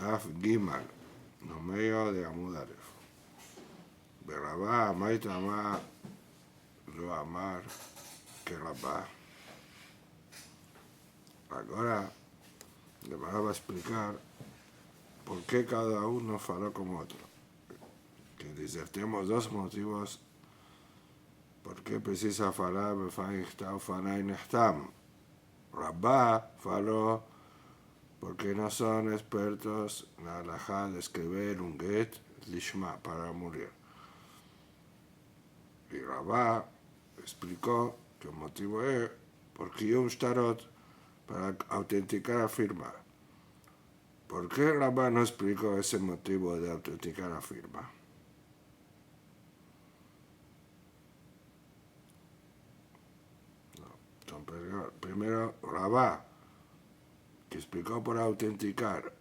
Af Gimal, no medio de Amud Alef. Berabá, Maitama, lo amar, que Rabá. Agora, le va a explicar por qué cada uno faló como otro. Que disertemos dos motivos por qué precisa falar Befan Ichtav Fanay Nechtam. Rabá faló porque no son expertos en la halajá de escribir un get lishma para morir. Y Rabá explicó que el motivo es porque Yom Shtarot para autenticar la firma. ¿Por qué Rabá no explicó ese motivo de autenticar la firma? No. Primero Rabá, que explicó por autenticar.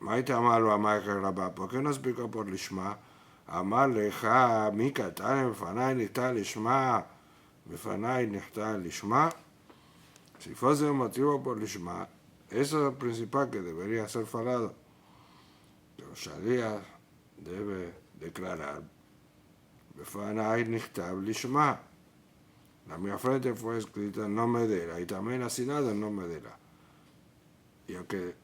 Maite Amalo Amar Rabá, ¿por qué no explicó por Lishma? Amar Leja, Mika, Tane, Befanay, Nichta, Lishma, Befanay, Nichta, Lishma. Si fuese un motivo por Lishma, eso es lo principal que debería ser falado. Pero Sharia debe declarar, Befanay, Nichta, Lishma. La mía frente fue escrita en nombre de ella y también asignado en nombre de ella. Y aunque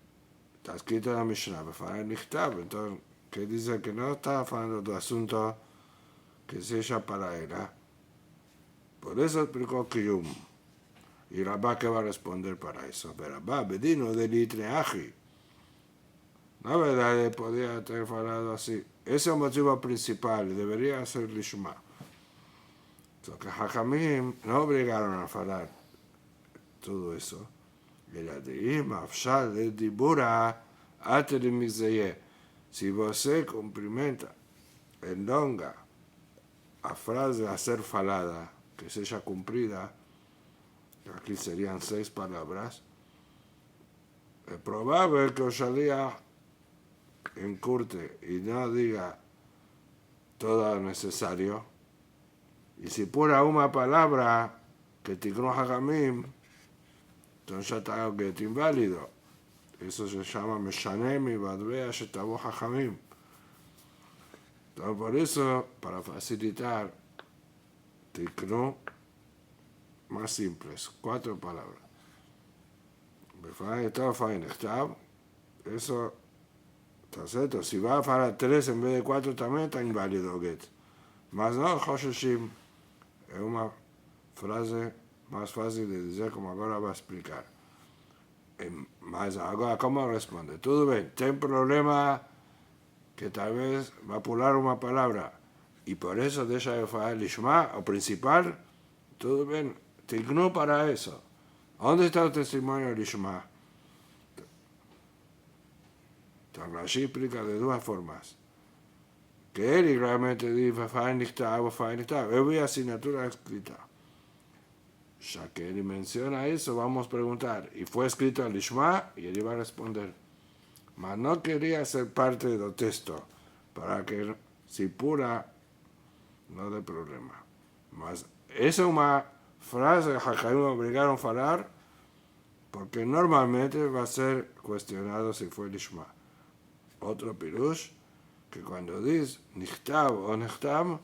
está escrito en la Mishnah, Befanay, Nichta, entonces, que dice que no está hablando de asunto que se echa para ella. Por eso explicó Kiyum. Y Rabá que va a responder para eso. Pero Rabá, bedino de litreaji. La verdad podría haber hablado así. Ese es el motivo principal. Debería ser Lishma. So que Hachamim no obligaron a hablar todo eso. Era de Ima, Afshal, de Dibura, Aterimizeye. Si você cumprimenta en longa a frase a ser falada, que sea cumplida, aquí serían 6 palabras, es probable que Oshalía encurte y no diga todo lo necesario. Y si pura una palabra que Tiknu Hagamim, entonces ya está algo que es inválido. Eso se llama Meshanem y Badbea Shetabo Hagamim. Entonces por eso, para facilitar, Tiknu más simples, 4 palabras. Eso está cierto. Si va a falar 3 en vez de 4 también está inválido get. Mas no, Hoshashim es una frase más fácil de decir como ahora va a explicar. Mas ahora, ¿cómo responde? Todo bien, ten problema que tal vez va a pular una palabra y por eso deja de falar Lishma o principal. Todo bien, te ignoro para eso. ¿Dónde está el testimonio de Lishma? Rashi explica de 2 formas. Que él realmente dice Fain Nichtav. Él ve asignatura escrita. Ya que él menciona eso, vamos a preguntar. Y fue escrito en Lishma y él iba a responder. Mas no quería ser parte del texto para que si pura no dé problema. Mas esa es una frase que Hachamim obligaron a hablar porque normalmente va a ser cuestionado si fue Lishma. Otro pirush, que cuando dice Nichtav o Nechtam,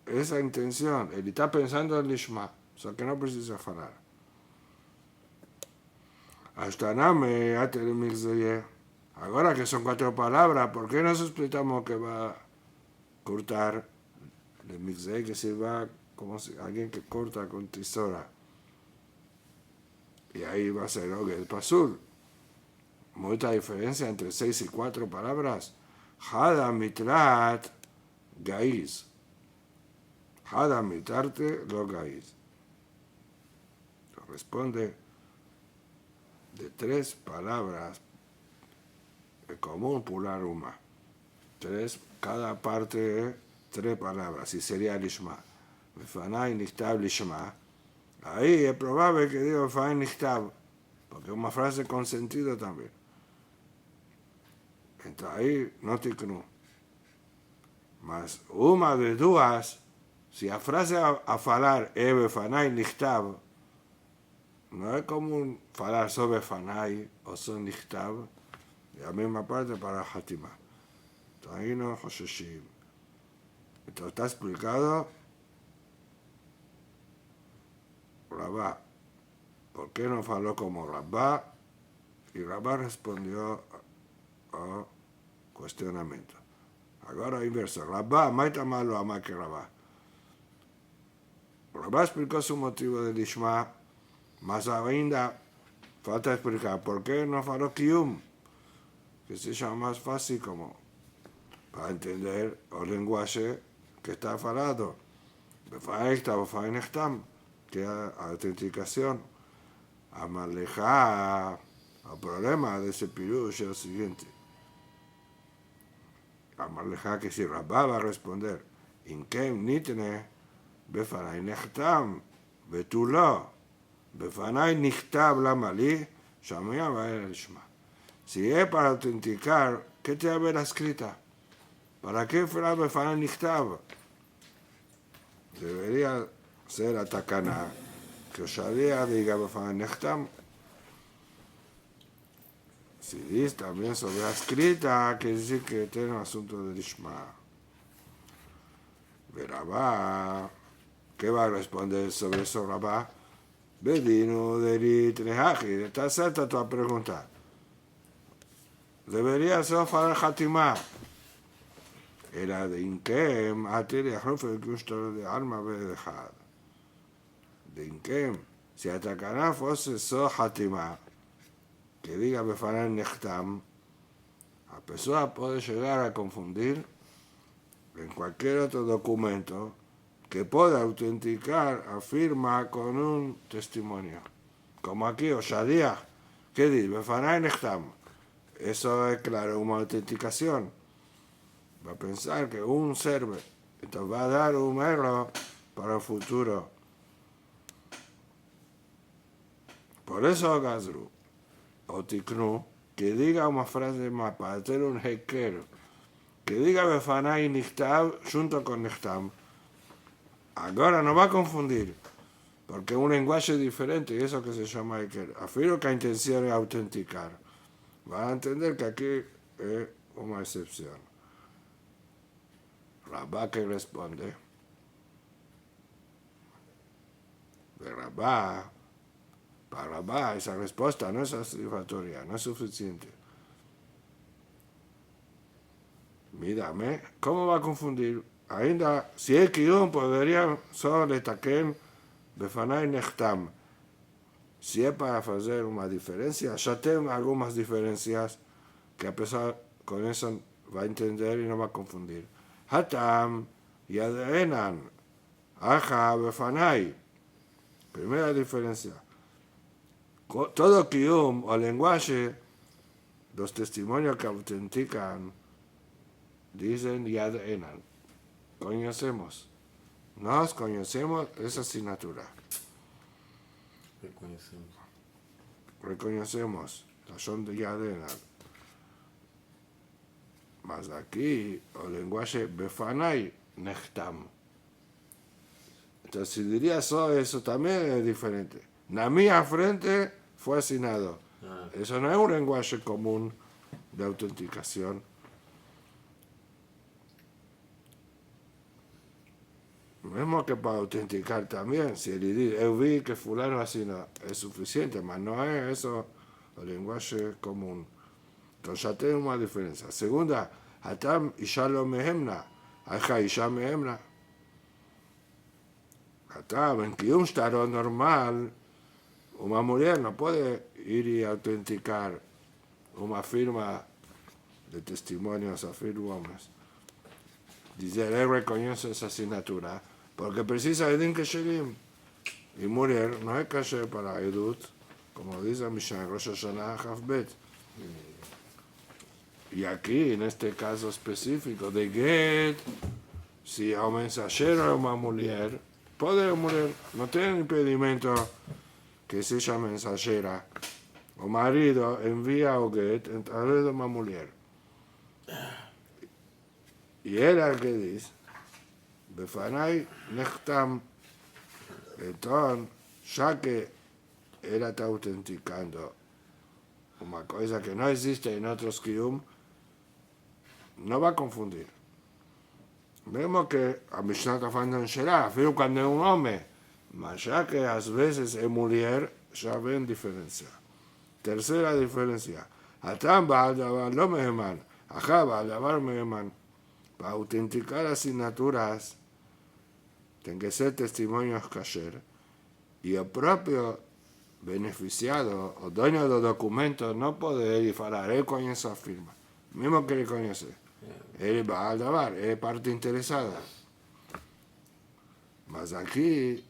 esa intención, él está pensando en Lishma, o sea que no precisa hablar. Ashtaname, ahora que son 4 palabras, ¿por qué nos explicamos que va a cortar el mixé, que se va como si alguien que corta con tisora? Y ahí va a ser el pasul. Mucha diferencia entre 6 y 4 palabras. Hada mitrat gaiz. Hada mitarte lo gaiz. Responde de 3 palabras. Es común pular una. 3, cada parte 3 palabras. Y sería Lishma. Befanay Nichtav Lishma. Ahí es probable que diga Befanay Nichtav. Porque es una frase con sentido también. Entonces ahí no Tiknu. Mas una de 2, si la frase a falar es Befanay Nichtav, no es común falar sobre Befanay o sobre Nichtav, la misma parte para Hatima. Traíno Hosheshim. Esto está explicado. Rabá, ¿por qué no faló como Rabá? Y Rabá respondió al cuestionamiento. Agora inverso. Rabá, maita malo ama que Rabá. Rabá explicó su motivo de Lishma, más ainda falta explicar por qué no faló Kiyum, que se llama más fácil como para entender el lenguaje que está falado. Befaekta o faenechtam, que es autenticación. Amaleja, el problema de ese pirush es el siguiente. Amaleja que si Rabá va a responder, Inkem nitne, befanai nechtam, betulo, befanai nichtab lamali, shamia va a lishma. Si es para autenticar, ¿qué te había escrita? ¿Para qué fuera befanai nichtab? Debería ser la takana, que Sharia diga befanai nechtam. Si dice también sobre la escrita, quiere decir que tiene un asunto de Lishma. Rabá, ¿qué va a responder sobre eso, Rabá? Bedino de Nehaji, está certa tu pregunta. Debería ser para Hatimá. Era de Inkem, Atiri, Ahrufe, Kushtar de Alma, Bedejad. De Inkem, si atacará fuese so Hatimá, que diga Befanan Nechtam, la persona puede llegar a confundir en cualquier otro documento que pueda autenticar, afirma con un testimonio. Como aquí, Oshadiah, ¿qué dice? Befanai Nechtam. Eso es claro, una autenticación. Va a pensar que un serve, entonces va a dar un error para el futuro. Por eso Gazru, o Tiknu, que diga una frase más para hacer un heker, que diga Befanai Nichtab junto con Nechtam. Ahora no va a confundir, porque es un lenguaje diferente, y eso que se llama heker. Afirmo que la intención es autenticar. Va a entender que aquí es una excepción. Rabá que responde. De Rabá, para Rabá esa respuesta no es satisfactoria, no es suficiente. Mírame, ¿cómo va a confundir? Ainda, si es Kiyum, podría solo destacar Befanai Nechtam. Si es para hacer una diferencia, ya tengo algunas diferencias que a pesar con eso va a entender y no va a confundir. Hatam, Yadenan, Aja, Befanai. Primera diferencia. Todo Kiyum o lenguaje, los testimonios que autentican, dicen Yad Enan. Conocemos. Nos conocemos esa asignatura. Reconocemos. La son de Yad Enan. Mas aquí, el lenguaje Befanai Nechtam. Entonces, si diría eso también es diferente. Na mía frente fue asignado. Eso no es un lenguaje común de autenticación. Mismo que para autenticar también, si él dice, yo vi que fulano asignó, es suficiente, pero no es eso el lenguaje común. Entonces ya tengo una diferencia. Segunda, Hatam Isha lo mehemna, Aja Isha mehemna. Hatam, en que un estado normal, una mujer no puede ir y autenticar una firma de testimonios a firmas. Dice, él reconoce esa asignatura, porque precisa Edin Kesherim. Y mujer no es kasher para Edut, como dice Mishnah Rosh Hashanah Chavbet. Y aquí, en este caso específico de Get, si a un mensajero es una mujer, puede mujer, no tiene impedimento que sea mensajera. O marido envía o Get a través de una mujer. Y era el que dice, Befanai Nechtam, entonces, ya que él está autenticando una cosa que no existe en otros Kiyum, no va a confundir. Vemos que a Mishnah está falando en Shelah, pero cuando es un hombre, mas ya que a veces es mujer, ya ven diferencia. Tercera diferencia. Atam Baal Davar no meheman, ajá Baal Davar meheman. Para autenticar asignaturas, tienen que ser testimonios kasher. Y el propio beneficiado o dueño del documento no puede ir y hablar, él conoce la firma. Mismo que él conoce. Él va a dar, es parte interesada. Mas aquí,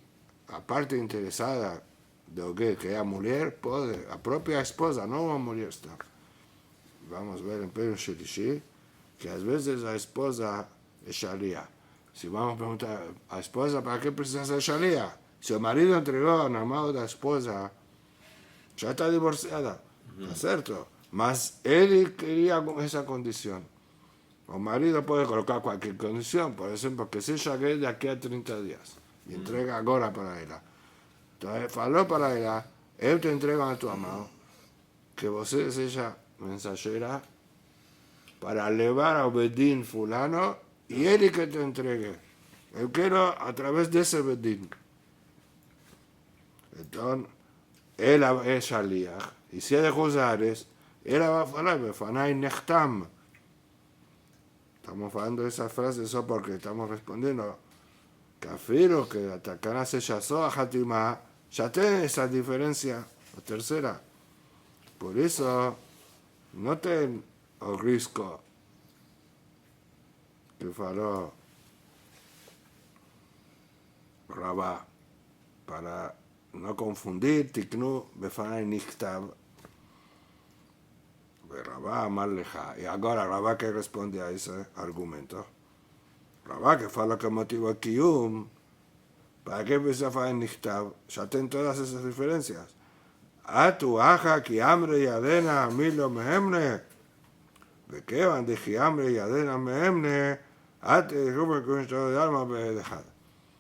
la parte interesada de que la mujer puede, la propia esposa, no una mujer está. Vamos a ver en Pedro Shelishi, que a veces la esposa es Shalia. Si vamos a preguntar a la esposa, ¿para qué precisa ser Shalia? Si el marido entregó a una amada de la esposa, ya está divorciada, ¿está cierto? Mas él quería esa condición. El marido puede colocar cualquier condición, por ejemplo, que se llegue de aquí a 30 días y entrega ahora para ella. Entonces, faló para ella, él te entrega a tu amado, que vos seas mensajera para llevar a Bedín fulano y él que te entregue. Yo quiero a través de ese Bedín. Entonces, él es Shaliach, y si es de Josares, él va a hablar, Befanai Nechtam. Estamos hablando de esa frase solo porque estamos respondiendo que afirmo que la Takana se yazó a Hatimá, ya tiene esa diferencia, la tercera. Por eso, no ten el riesgo que faló Rabá, para no confundir Tiknu Befanai Nichtav Rabá Marleja. Y ahora Rabá que responde a ese argumento. Rabá que fala que motivo el Kiyum, ¿para qué empezó a hacer Nichtav? Ya tienen todas esas diferencias. A tu aja que hambre y adena milo mehemne. ¿De qué van de que hambre y adena mehemne? A te ruben con esto de alma dejada.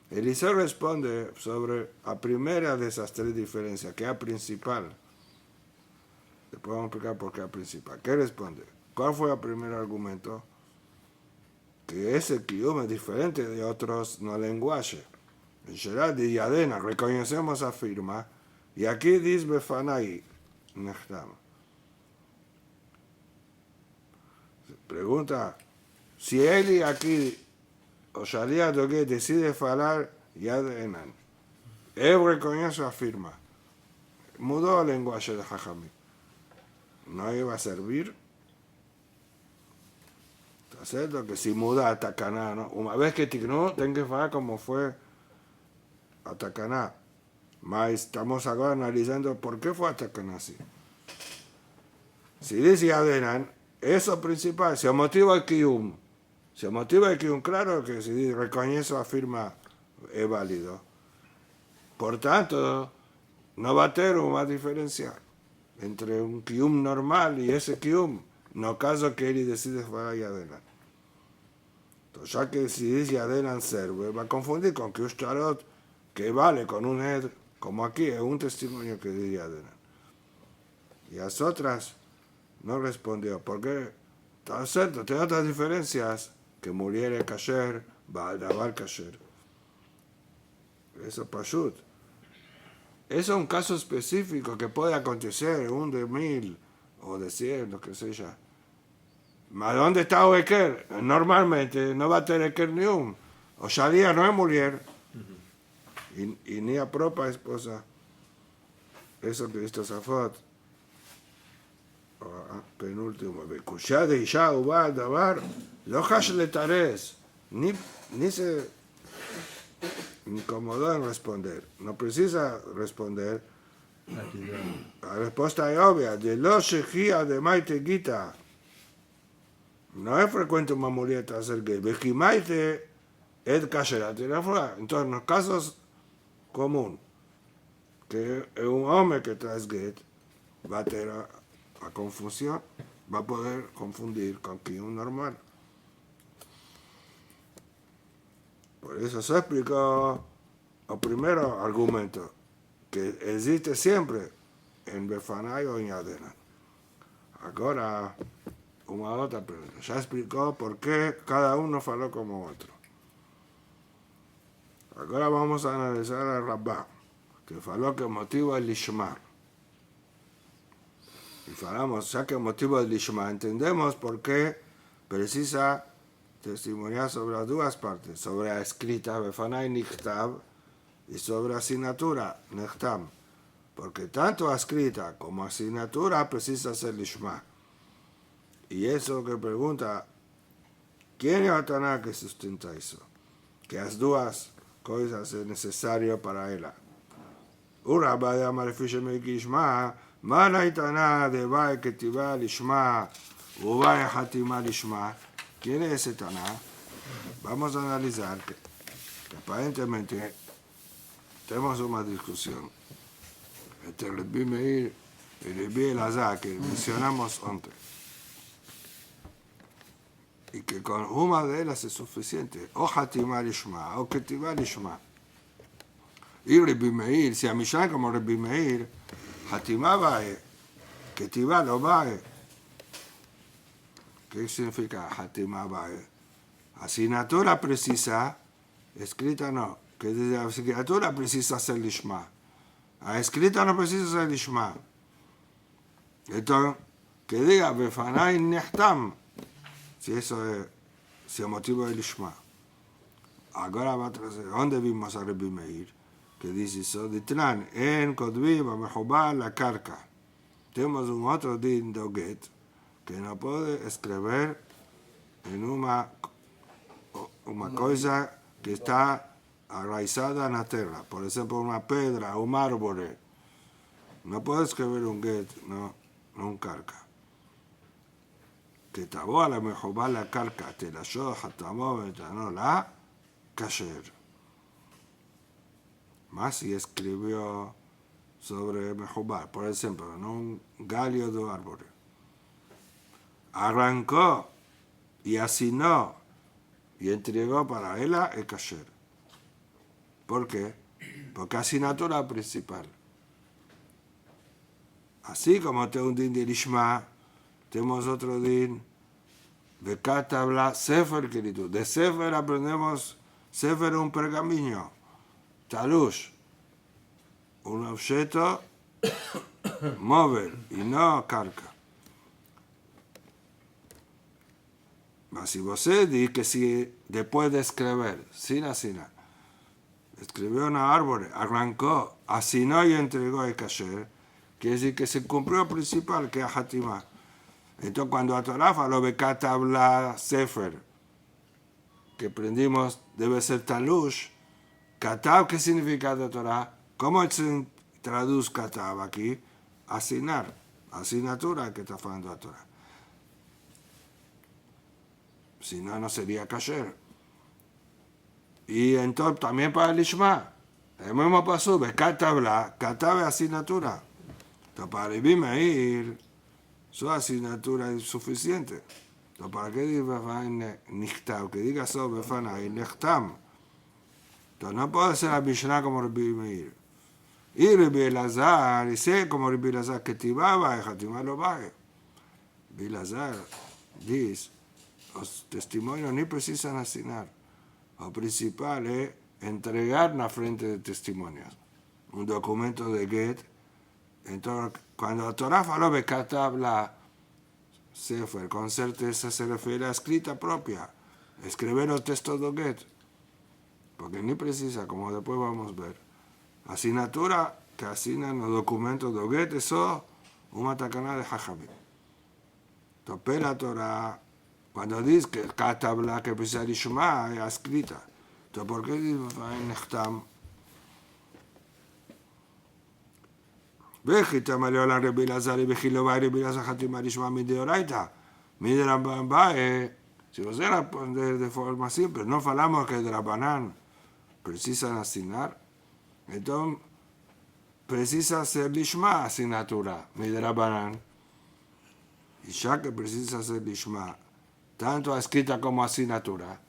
Eliseo responde sobre la primera de esas tres diferencias, que es la principal. Después vamos a explicar por qué es la principal. ¿Qué responde? ¿Cuál fue el primer argumento? Que ese Kiyum es diferente de otros no lenguajes. En Shelah de Yadena reconocemos la firma y aquí dice Befanai Nechtam. Pregunta, si él aquí o Shalia Doge decide hablar Yadenan, él reconoce la firma, mudó el lenguaje de Jajamí, no iba a servir. ¿Está cierto? Que si muda a Takaná, ¿no? Una vez que Tiknó, tengo que hablar como fue a Takaná. Mas estamos ahora analizando por qué fue a Takaná así. Si dice Yadenan, eso principal, si el motivo es Kiyum. Si el motivo es Kiyum, claro que si reconoce la firma es válido. Por tanto, no va a tener una diferencia entre un Kiyum normal y ese Kiyum. No caso que él decide fuera Yadenan. Entonces, ya que si dice Yadenan serve, va a confundir con que un Shtarot que vale con un Ed, como aquí, es un testimonio que dice Yadenan. Y las otras no respondió, porque está cierto, tiene otras diferencias, que muriere kasher, va a davar kasher. Eso es pashut. Eso es un caso específico que puede acontecer, un de 1000 o de 100, lo que sea. ¿Mas dónde está o Eker? Normalmente no va a tener Eker ni un. O Shalia no es mujer. Y ni a propia esposa. Eso que esto Safot. Penúltimo. Kushá de Isha uva al davar. Lo hash le tares. Ni se incomodó en responder. No precisa responder. La respuesta es obvia. De los shejía de maite gita. No es frecuente una mujer hacer gay. Vejimaite es kasherat. Entonces, en los casos comunes, que es un hombre que trae get, va a tener la confusión, va a poder confundir con un normal. Por eso se explicó el primer argumento, que existe siempre en Befanai o en Yadenan. Ahora, una otra pregunta. Ya explicó por qué cada uno faló como otro. Ahora vamos a analizar al Rabá, que faló que el motivo es Lishma. Y falamos, ya que el motivo es Lishma, entendemos por qué precisa testimoniar sobre las dos partes, sobre la escrita, Befanai Nichtav, y sobre la asignatura, Nechtam. Porque tanto la escrita como la asignatura precisa ser Lishma. Y eso que pregunta, ¿quién es el Taná que sustenta eso? Que las dos cosas es necesario para ella. Urabá de Amarefishe Mekishma, Mala y Taná de Bae Ketivá Lishma, Ubae Hatimá Lishma. ¿Quién es ese Taná? Vamos a analizar que aparentemente tenemos una discusión entre Rabbi Meir y Rabbi Elazar que mencionamos antes. Y que con una de ellas es suficiente, o Hatimá Lishma, o Ketivá Lishma. Y Rabbi Meir, si a Mishnah como Rabbi Meir, Hatimá Bae, Ketivá lo Bae. ¿Qué significa Hatimá Bae? Asignatura precisa, escrita no, que desde la asignatura precisa ser Lishma. La escrita no precisa ser Lishma. Entonces, que diga Befanai Nechtam, si eso es, si el motivo es Lishma. Ahora va a traer, ¿dónde vimos a Rabbi Meir? Que dice eso, Ditran, en Kodvim, a Mejobá, la carca. Tenemos un otro din de Get, que no puede escribir en una cosa que está arraizada en la tierra. Por ejemplo, una pedra, un árbol. No puede escribir un Get, no un carca. Que tabo a la Mejobá, la carca, te la yo, Hatamó, no la kasher. Más si escribió sobre Mejobá, por ejemplo, en un galio de árbol. Arrancó y asignó y entregó para ella el kasher. ¿Por qué? Porque asignatura principal. Así como tengo un din de Lishma, tenemos otro din de Katabla, Sefer querido. De Sefer aprendemos, Sefer es un pergamino, Talush, un objeto móvil y no carga. Mas si usted dice que si después de escribir, sin asignar, escribió un árbol, arrancó, asignó y entregó el kasher, quiere decir que se cumplió el principal, que es Hatimá. Entonces, cuando a Torah faló Bekatabla Sefer, que aprendimos debe ser Talush, Katab, ¿qué significa de Torah? ¿Cómo se traduce Katab aquí? Asignar, asignatura que está hablando a Torah. Si no, no sería kasher. Y entonces también para el Lishma, el mismo paso, Bekatabla, Katab es asignatura. Entonces, para Rabbi Meir, su asignatura es suficiente. Entonces, ¿para qué dice Nichtav? Que diga eso, Befanai Nechtam. Entonces, no puede ser la Mishnah como Rabbi Meir. Y Rabbi Elazar, y sé como Rabbi Elazar, que Tibaba y Hatimá lo baje. Rabbi Elazar dice, los testimonios ni precisan asignar. Lo principal es entregar en la frente de testimonios. Un documento de Get. Entonces, cuando la Torah faló Bekatab la Sefer, con certeza se refiere a escrita propia, escribir los textos de Get, porque ni precisa, como después vamos a ver. Asignatura que asignan los documentos de Get, eso una tacana de Jajamim. Entonces, la Torah, cuando dice que Katabla, que precisa Lishma, es escrita. Entonces, ¿por qué dice Nechtam? וחיתם עליו לרבי אלעזר וכילו באי רבי אלעזר חתימה לשמה מדאורייתא, מדרבנן באי, si vos era de forma simple, no falamos que de Rabbanán precisan asignar, entonces precisa ser Lishma asignatura, Midrabanan. Y ya que precisa ser Lishma, tanto escrita como asignatura,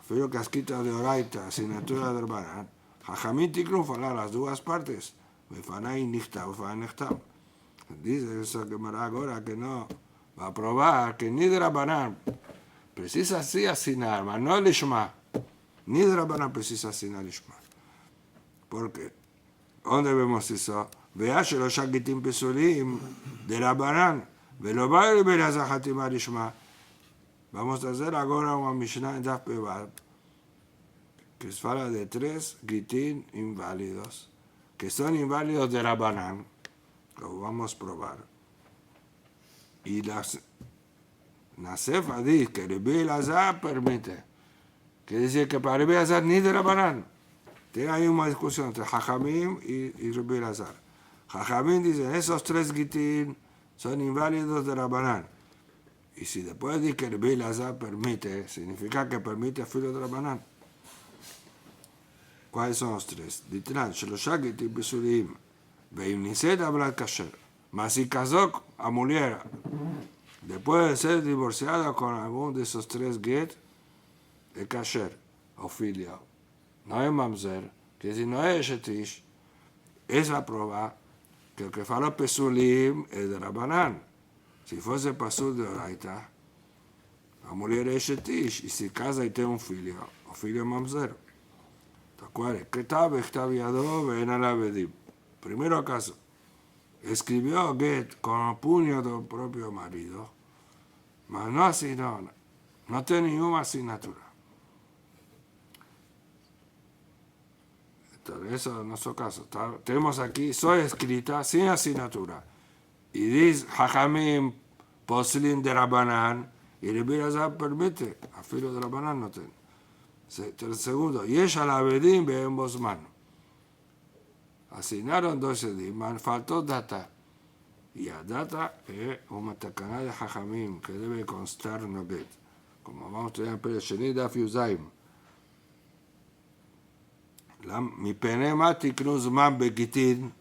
fío que escrita de Oraita, asignatura de Rabbanán, Jajamín Tikru fala las dos partes. Befanai Nichtav, Befanai Nechtam. Dice eso que me da ahora que no va a probar que ni de Rabanán precisa así asinar, mas no lishma. Ni de Rabanán precisa asinar lishma. ¿Por qué? ¿Dónde vemos eso? Vea que los shagitim pesulim de Rabanán, velo va a ver a Zahatima lishma. Vamos a hacer ahora una Mishnah en Daf Bebab que se habla de 3 gitin inválidos, que son inválidos de Rabanán. Lo vamos a probar. Y Nasefa dice que Rebbe Elazar permite. Quiere decir que para Rebbe Elazar ni de Rabanán. Tiene ahí una discusión entre Jajamim y Rebbe Elazar. Jajamim dice, esos 3 gitin son inválidos de Rabanán. Y si después dice que Rebbe Elazar permite, significa que permite filo de Rabanán. ¿Cuáles son los 3? Ditran, Shelosha gitin pesulim. ואם נישאת עברת כשר, mas si casó a mujer después de ser divorciada con alguno de esos 3 get, es kasher, o filia, no es mamzer, que si no es shetish, es la prueba que el que fala pesulim es de Rabanán. Si fuese pasul de oraita, la mujer es shetish, y si casa y tiene un filia, o filia mamzer. ¿Te acuerdas? Que está yado, ven a la vedim. Primero caso, escribió get con el puño del propio marido, mas no así, no tiene ninguna asignatura. Entonces, eso es nuestro caso. Tenemos aquí, soy escrita sin asignatura. Y dice, Jajamim, poslin de Rabanán, y Rebbe Elazar permite, a filo de Rabanán no tiene. Segundo, Yesh al Avedim be'en bosman. Asignaron 12 días, faltó data. Y la data es una tacana de Jajamim que debe constar en el get. Como vamos a estudiar en Pérez Sheni, Daf Yuzaim. Mi pene mati knuzman begitin.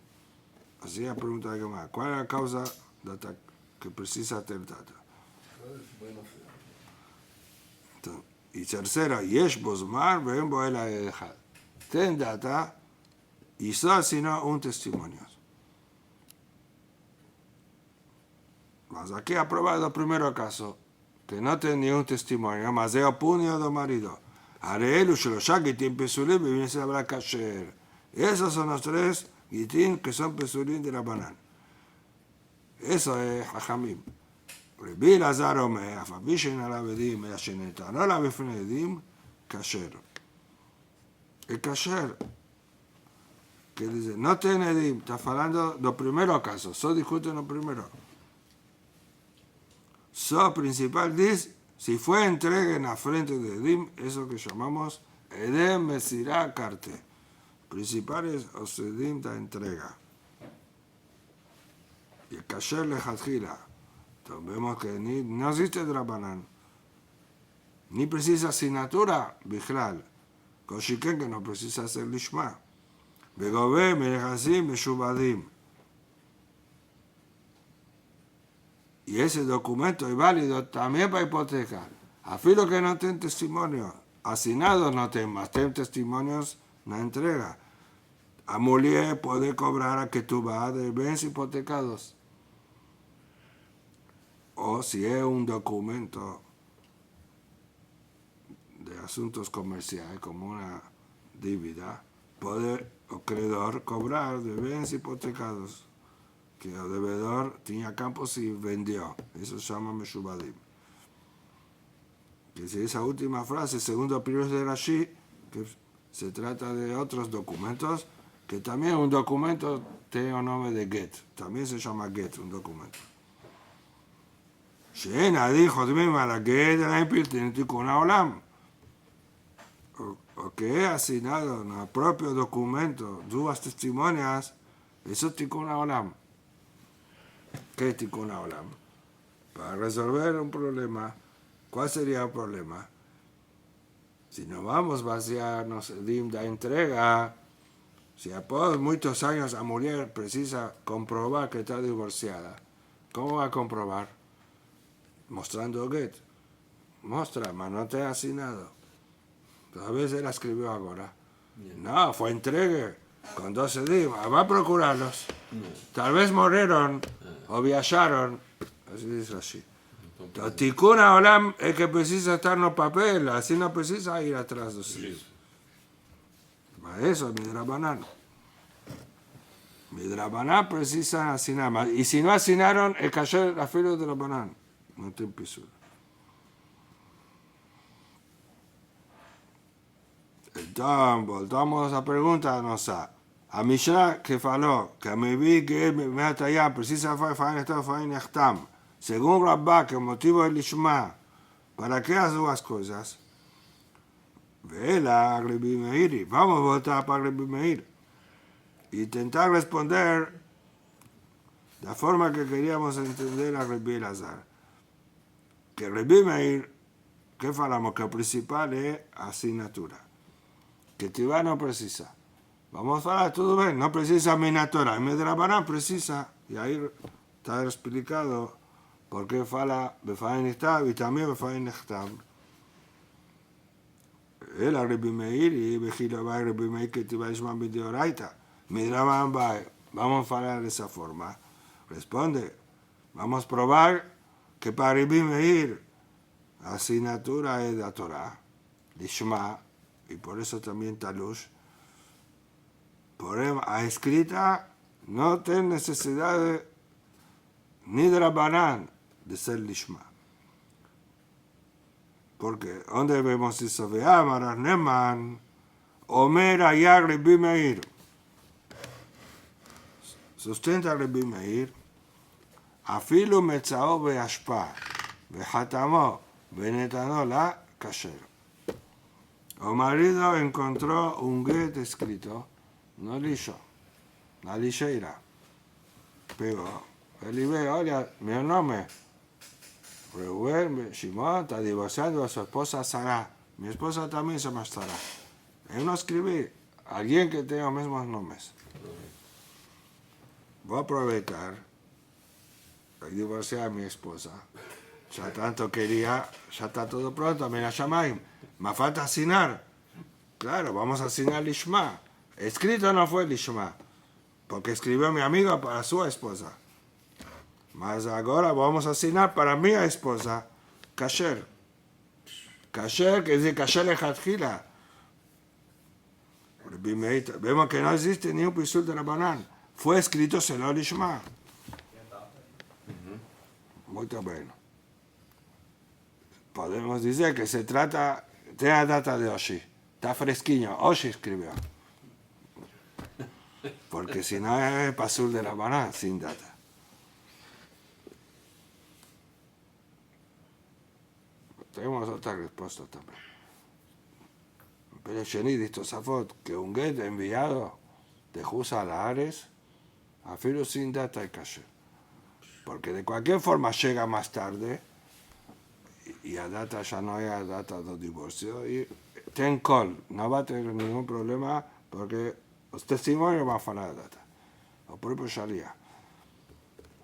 Así la pregunta de Gemara. ¿Cuál es la causa data que precisa tener data? Entonces, y tercera, Yesh bosman, ven bo el ejad. Ten data. Y solo sino un testimonio. Mas aquí ha probado el primer caso, que no tiene ni un testimonio, mas es el puño del marido. Haré los gitin pesulim y viene a hablar kasher. Esos son los 3 gitin que son pesulim de Rabanán. Eso es Jajamim. Rebbe Elazar omer, afabishen al avedim, el sheneta, no la befnedim, kasher. El kasher. Que dice, no tiene edim, está hablando de los primeros casos, solo discuten los primeros. So principal dice, si fue entrega en la frente de edim, eso que llamamos edem mesirá carte. Principales os edim da entrega. Y el kasher le jazgila. Entonces vemos que no existe Rabanán. Ni precisa asignatura, Bijlal. Con Shiken que no precisa hacer lishma. וגובה מנכסים משובדים. Y ese documento es válido también para hipoteca. Afilo que no tiene testimonio. Asignados no tienen, más tienen testimonios, no entrega. A mujer puede cobrar a que tú vas de bienes hipotecados. O si es un documento de asuntos comerciales, como una dívida, puede el acreedor cobrar de bienes hipotecados que el deudor tenía campos y vendió. Eso se llama Meshubadim. Que es esa última frase, segundo Pirush de Rashi, que se trata de otros documentos, que también un documento tiene el nombre de get. También se llama get, un documento. שאין עדי חותמים על הגט, אלא אם פלטין תיקון העולם. O que es asignado en el propio documento, 2 testimonias, eso es tikkun haolam. ¿Qué es tikkun haolam? Para resolver un problema, ¿cuál sería el problema? Si no vamos a vaciarnos el dim de entrega, si después de muchos años la mujer precisa comprobar que está divorciada, ¿cómo va a comprobar? Mostrando el get. Mostra, mas no te ha asignado. A veces la escribió ahora. No, fue entregue. con 12 días, va a procurarlos. Tal vez murieron o viajaron. Así dice así. Tikkun Olam es que precisa estar en los papeles, así no precisa ir atrás de los libros. Eso es Midrabanan. Midrabanan precisa asinar. Y si no asinaron, es cayer la fila de Rabanan. No te empiezo. Entonces, voltamos a pregunta nossa. A Mishnah que falou que me vi que me ataya precisa fazer esto fazer nechtam. Según Rabba, que el motivo es lishma. ¿Para qué las dos cosas? Vela, Rabbi Meir. Vamos a votar para Rabbi Meir. Y intentar responder de la forma que queríamos entender a Rabbi Elazar. Que Rabbi Meir, ¿qué falamos? Que el principal es asignatura. Que Tibá no precisa. Vamos a hablar todo bien, no precisa Minatora. Midrabanan precisa. Y ahí está explicado por qué fala Befain Nechtam y también Befain Nechtam. Él a Rabbi Meir y Bejilo va a Rabbi Meir que Tibá Ishman Bidioraita. Midrabanan va, vamos a hablar de esa forma. Responde, vamos a probar que para Rabbi Meir la asignatura es la Torah, Lishma, y por eso también Talush. Por a escrita no tiene necesidad ni de Rabbanan de ser Lishma. Porque donde vemos eso, Ve'amar Neman, Omer Ayar Rabbi Meir. Sustenta Rabbi Meir, Afilu Metzao Be'ashpa, Be'hatamo, Be'netano la Kasher. El marido encontró un get escrito, no liso, la lixeira. Pegó, él ve, oye, mi nombre, Reuben, Shimon, está divorciando a su esposa Sara. Mi esposa también se llama Sara. Él no escribí, alguien que tenga los mismos nombres. Voy a aprovechar y divorciar a mi esposa. Ya tanto quería, ya está todo pronto, mira Shamaim. Me falta asignar. Claro, vamos a asignar Lishma. Escrito no fue Lishma, porque escribió mi amigo para su esposa. Mas ahora vamos a asignar para mi esposa Kasher. Kasher, que dice Kasher Lechatchila. Vemos que no existe ni un pisul de Rabbanan. Fue escrito solo Lishma. Muy bueno. Podemos decir que se trata de la data de Oshi. Está fresquinho. Oshi escribió. Porque si no es pasul de Rabbanan, sin data. Tenemos otra respuesta también. Pero Sheni Tosafot, que un get enviado de Jusa a la Ares, afirmo sin data y kasher. Porque de cualquier forma llega más tarde, y a data ya no hay a data de divorcio, y ten call, no va a tener ningún problema, porque los testimonios van a hablar de data. O propio Sharia.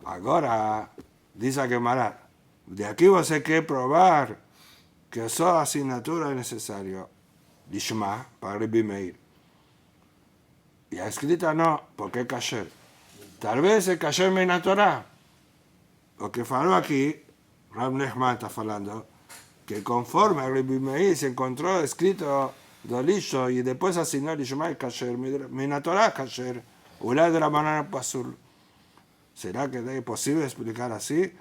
Ahora, dice que Marat, de aquí vas a que probar que esa asignatura es necesario. Lishma, para Rabbi Meir. Y a escrita no, porque es kasher. Tal vez es kasher Mina Torah. Lo que faló aquí, Rab Nechman está hablando, que conforme a Rabbi Meir se encontró escrito Dolisho y después asignó Lishma y kasher, Mina Torah kasher, Ulay de la banana pasul. ¿Será que es posible explicar así?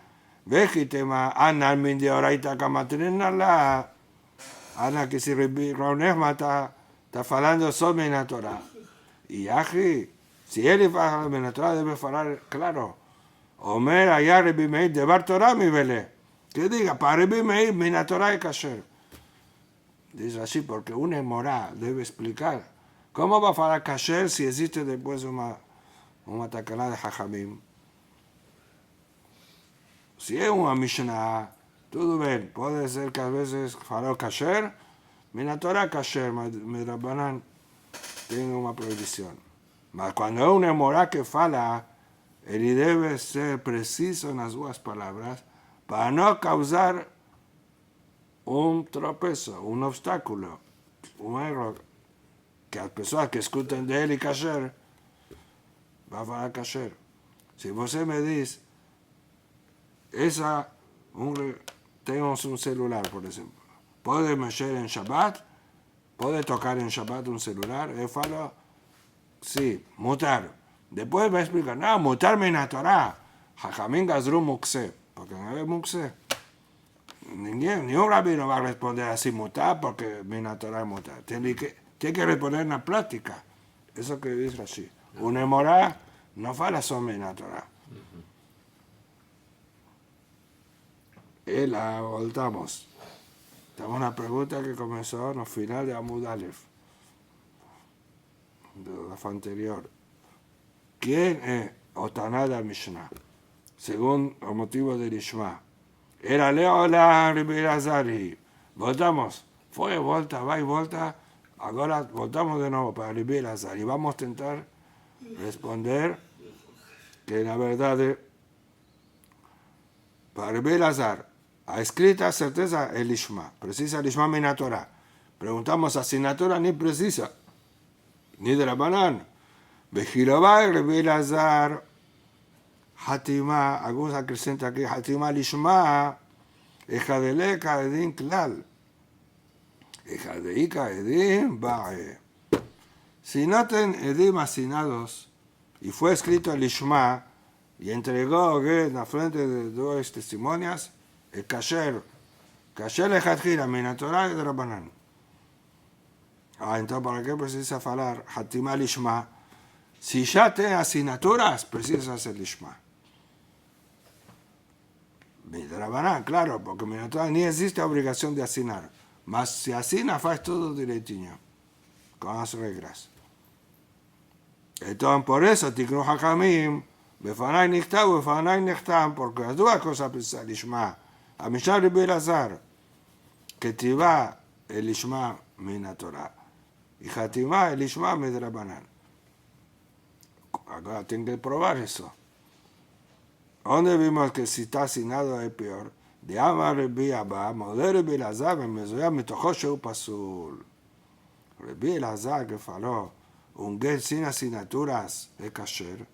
Vejitema, Ana, min de oraita kamatinenala. Ana, que si Rab Nechman está hablando sobre Mina Torah. Y Aji, si él habla de Mina Torah, debe hablar claro. Omer allá Rabbi Meir de Bar Torah mi vele. Que diga, para Rabbi Meir, Mina Torah y kasher. Dice así, porque un emorá debe explicar. ¿Cómo va a hablar kasher si existe después una tacana de Jajamim? Si es una Mishnah, todo bien. Puede ser que a veces faró kasher, Mina Torah kasher, mi Rabbanan tiene una prohibición. Mas cuando es un emorá que fala, él debe ser preciso en las dos palabras para no causar un tropezo, un obstáculo, un error. que las personas que escuchen de él y kasher, va a falar kasher. Si você me dice, tenemos un celular, por ejemplo, ¿puede mexer en Shabbat? ¿Puede tocar en Shabbat un celular? Yo falo, sí, mutar. Después me explica, no, mutar me na Torah. Jajamín gazru mukse, porque no es mukse. Ni un rabino va a responder así mutar porque mi Torah es mutar. Tiene que responder en la práctica. Eso que dice así. Un emorá no fala sobre mi Torah. Y la voltamos. Tenemos una pregunta que comenzó en el final de Amud Aleph, de la anterior. ¿Quién es Otaná de Mishnah? Según el motivo del Ishma. Era Leola Ribirazari. Voltamos. Fue volta, va y volta. Ahora voltamos de nuevo para Ribirazari. Y vamos a intentar responder que la verdad es, para Ribirazar, a escrita certeza el Ishma. Precisa el Ishma min Torah. Preguntamos asignatura ni precisa. Ni de la banana. Vejirobá y Ribirazar. Hatima, algunos acrescentan aquí, Hatima Lishma, Ejadeleca Edin Klal, Ejadeika Edin Bae. Si no ten Edim asignados, y fue escrito el Lishma, y entregó en la frente de dos testimonias, el Kasher Ejadjira, Minatorah y de Rabbanan. Entonces, ¿para qué precisa hablar Hatima Lishma? Si ya tiene asignaturas, precisa hacer Lishma. De Rabbanan, claro, porque ni existe obligación de asignar. Mas si asigna, faz todo direitinho, con las reglas. Entonces, por eso, Tiknu Hakamim, Befanai Nichtav, Befanai Nechtam, porque las dos cosas precisas, Lishma, a Mishnah Rabbi Elazar, que tiva el Lishma min Torah, y Hatima el Lishma min Rabbanan. Ahora tienen que probar eso. ¿Dónde vimos que si está asignado es peor? De Amar Rabbi Abba, Modé Rabbi Elazar, Mezoya Mitocho Sheu Pasul. Rabbi Elazar que faló, un get sin asignaturas de kasher,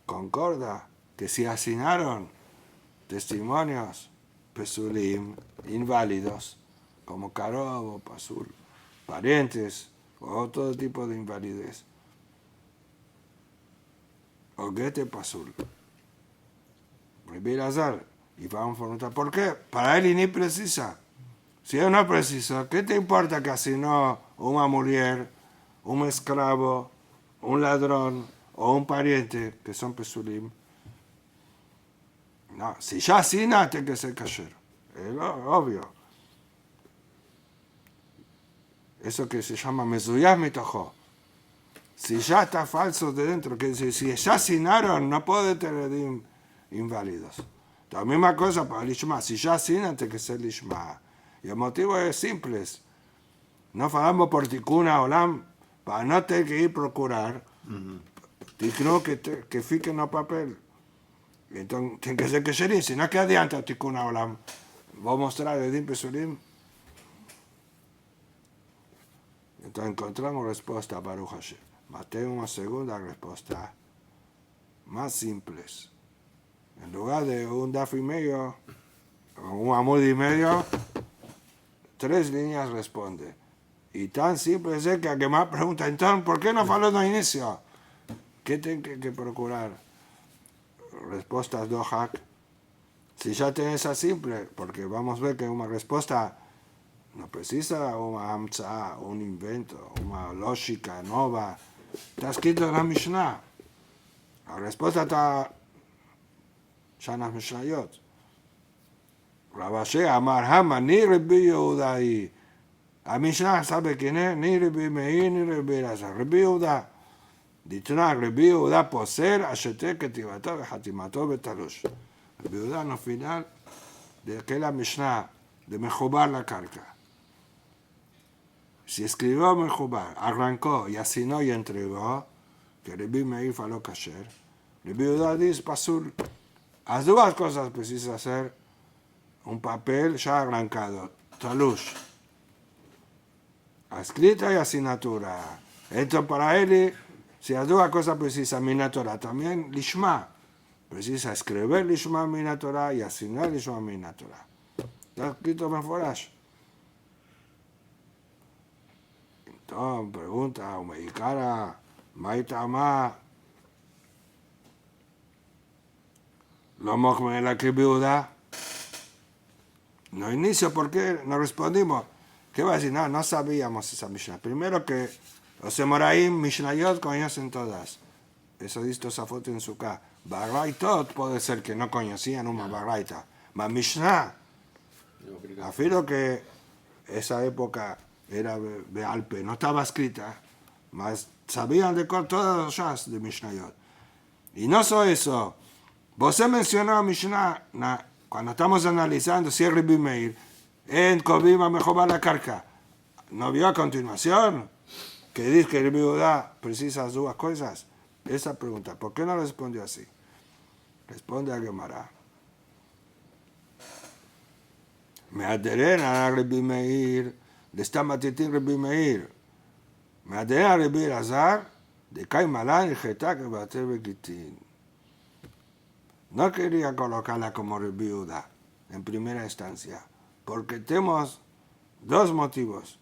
concorda que si asignaron testimonios pesulim, inválidos, como Karov o Pasul, parientes o todo tipo de invalidez, o get Pasul. Rabbi Elazar, y vamos a preguntar, ¿por qué? Para él ni precisa. Si él no precisa, ¿qué te importa que asignó una mujer, un esclavo, un ladrón o un pariente que son pesulim? No, si ya asigna, tiene que ser kasher. Es obvio. Eso que se llama mezuyah mitojo. Si ya está falso de dentro, que si ya asignaron, no puede tener inválidos. La misma cosa para el Lishma. Si ya asignan, tiene que ser Lishma. Y el motivo es simple. No hablamos por Tikuna Olam para no tener que ir a procurar. Tiknu que fique en el papel. Entonces, tiene que ser Kesherim. Si no, ¿qué adianta Tikuna Olam? Voy a mostrar Edim Pesulim. Entonces, encontramos respuesta a Baruch Hashem. Mateo una segunda respuesta. Más simples. En lugar de un daf y medio, o un amud y medio, 3 líneas responde. Y tan simple es que a que más pregunta, entonces, ¿por qué no faló de inicio? ¿Qué tienen que procurar? Respuestas do hack. Si ya tienes esa simple, porque vamos a ver que una respuesta no precisa una amtza, un invento, una lógica nueva. Está escrito en la Mishnah. La respuesta está Shana Mishnayot. Rabashe Amar Hama, ni Rabbi Yehuda y a Mishnah sabe quién es, ni Rabbi Meir, ni Rabbi Elazar. Rabbi Yehuda. Ditna Rabbi Yehuda poser, ashete ketivato, hatimato betalush. Rabbi Yehuda no final de aquella Mishnah de Mejubar la carga. Si escribió Mejubar, arrancó y asignó y entregó, que Rabbi Meir faló kasher, Rabbi Yehuda dice pasul. Las dos cosas precisas hacer un papel ya arrancado, talush. escrita y asignatura. Esto para él, si hay dos cosas precisas, Minatora, también Lishma. Precisa escribir Lishma Minatora y asignar Lishma Minatora. Está escrito en Forash. Entonces, pregunta, Umeikara, Maitama, lo mojme la que viuda. No inicio, ¿por qué no respondimos? ¿Qué va a decir? No sabíamos esa Mishnah. Primero que los Emoraim, Mishnayot, conocen todas. Eso dice esa foto en su casa. Baraitot puede ser que no conocían una Baraita. Mas Mishnah, afirmo que esa época era de Alpe, no estaba escrita, mas sabían de todas las shas de Mishnayot. Y no solo eso, vos mencionó a Mishnah, cuando estamos analizando si es Rabbi Meir, en Kobima mejor la carca. ¿No vio a continuación? Que dice que Rabbi Judá precisa las dos cosas. Esa pregunta, ¿por qué no respondió así? Responde a Gemara. Me adheren a Rabbi Meir, de esta matitín Rabbi Meir. Me adheren a Rabbi Elazar, de Kaimalán y Getac y Bater Begitín. No quería colocarla como Rabbi Judá en primera instancia, porque tenemos dos motivos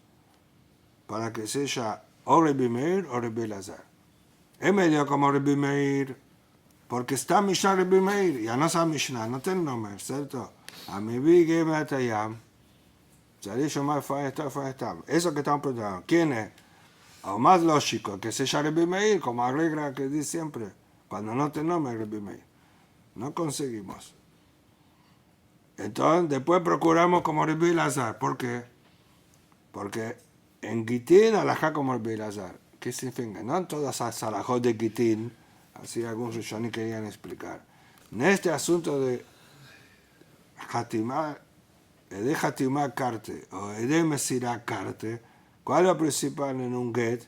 para que sea o Rabbi Meir o Rabbi Elazar. Él me dio como Rabbi Meir, porque está Mishnah Rabbi Meir, ya no está Mishnah, no tiene nombre, ¿cierto? A mi vigue me atayam, salí yo más está. Eso que estamos preguntando, ¿quién es? O más lógico, que sea Rabbi Meir, como regla que dice siempre, cuando no tiene nombre Rabbi Meir. No conseguimos. Entonces, después procuramos como Rabbi Elazar. ¿Por qué? Porque en Gitín alajá como Rabbi Elazar. ¿Qué significa? No en todas las alajot de Gitín, así algunos rishonim querían explicar. En este asunto de Hatimá, de Hatimá Karte, o de Mesirá Karte, ¿cuál es lo principal en un get?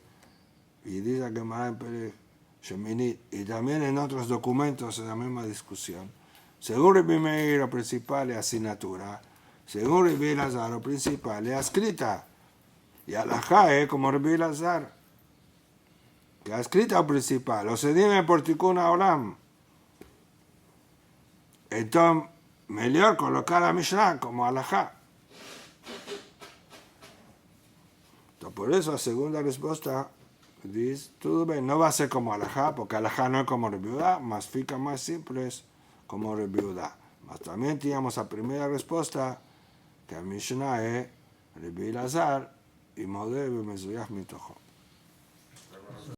Y dice que Marán Pérez Sheminit, y también en otros documentos en la misma discusión. Según Rabbi Meir, lo principal es asignatura. Según Rabbi Elazar, lo principal es escrita. Y alajá es como Rabbi Elazar, que la escrita principal, o se dime por Tikkun Olam. Entonces, mejor colocar a Mishnah como alajá. Entonces, por eso la segunda respuesta dice, todo bien, no va a ser como alajá, porque alajá no es como Rabbi Judá, más fica más simples como Rabbi Judá. Mas también teníamos la primera respuesta, que a Mishnah es Rabbi Elazar, y Modeh B'Mezuyach Mitocho.